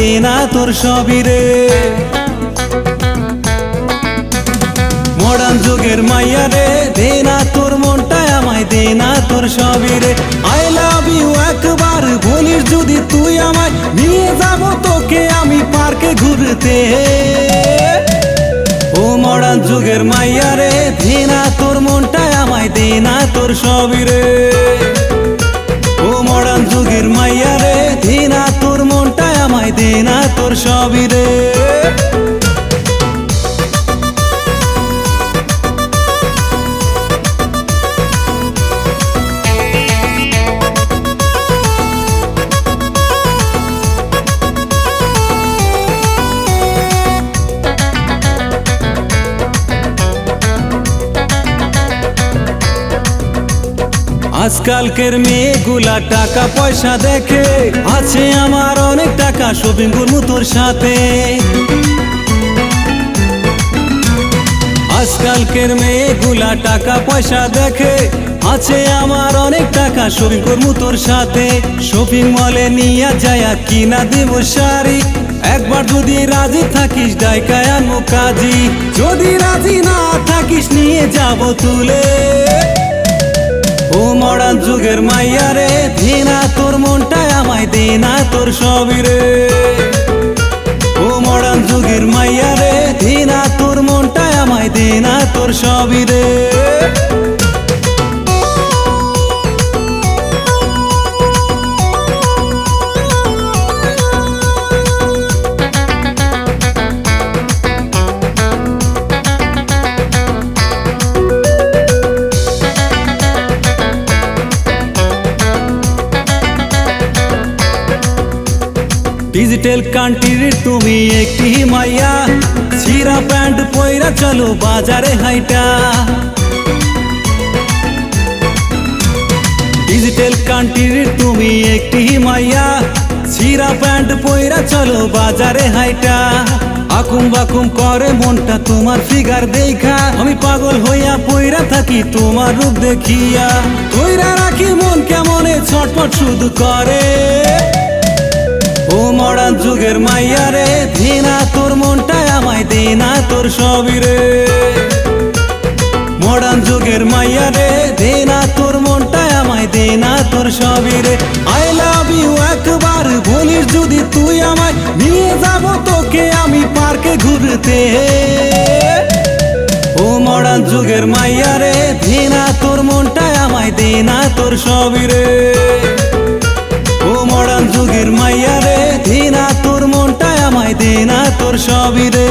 দেনা তোর সবই রে। মডার্ন যুগের মাইয়া রে, দেনা তোর মনটাই আমায়, দেনা তোর সবই রে। আই লাভ ইউ একবার বলিস যদি তুই আমায়, নিয়ে যাব তোকে আমি পার্কে ঘুরতে। ও মডার্ন যুগের মাইয়া রে, দেনা তোর মনটাই আমায়, দেনা তোর সবই রে। ও মডার্ন যুগের মাইয়া রে, দেনা তোর মনটাই আমায়, দেনা তোর সবই রে। আজকালকের মেয়েগুলা টাকা পয়সা দেখে, আছে আমার অনেক টাকা, শপিং করবো তোর সাথে। আজকালকের মেয়েগুলা টাকা পয়সা দেখে, আছে আমার অনেক টাকা, শপিং করবো তোর সাথে। শপিং মলে নিয়ে যায়া কিনা দেব শাড়ি, একবার যদি রাজি থাকিস ডাইকায় আনবো কাজী। যদি রাজি না থাকিস নিয়ে যাব তুলে। ও মডার্ন যুগের মাইয়া রে, দেনা তোর মনটাই আমায়, দেনা তোর সবই রে। ও মডার্ন যুগের মাইয়া রে, দেনা তোর মনটাই আমায়, দেনা তোর সবই রে। ডিজিটাল কান্ট্রির তুমি একটি মাইয়া, ছিঁড়া প্যান্ট পয়রা চলো বাজারে হাইটা। ডিজিটাল কান্ট্রির তুমি একটি মাইয়া, ছিঁড়া প্যান্ট পয়রা চলো বাজারে হাইটা। আকুম বাকুম করে মনটা তোমার ফিগার দেখা, আমি পাগল হইয়া পয়রা থাকি তোমার রূপ দেখিয়া। কইরা রাখি মন কেমনে ছটপট শুধু করে। ও মডার্ন যুগের মাইয়া রে, দেনা তোর মনটাই আমায়, দেনা তোর সবই রে। মডার্ন যুগের মাইয়া রে, দেনা তোর মনটাই আমায়, দেনা তোর সবই রে। আই লাভ ইউ একবার বলিস যদি তুই আমায়, নিয়ে যাব তোকে আমি পার্কে ঘুরতে। ও মডার্ন যুগের মাইয়া রে, দেনা তোর মনটাই আমায়, দেনা তোর সবই রে। ও মডার্ন যুগের মাইয়া রে, দেনা তোর মনটাই আমায়, দেনা তোর সবই রে।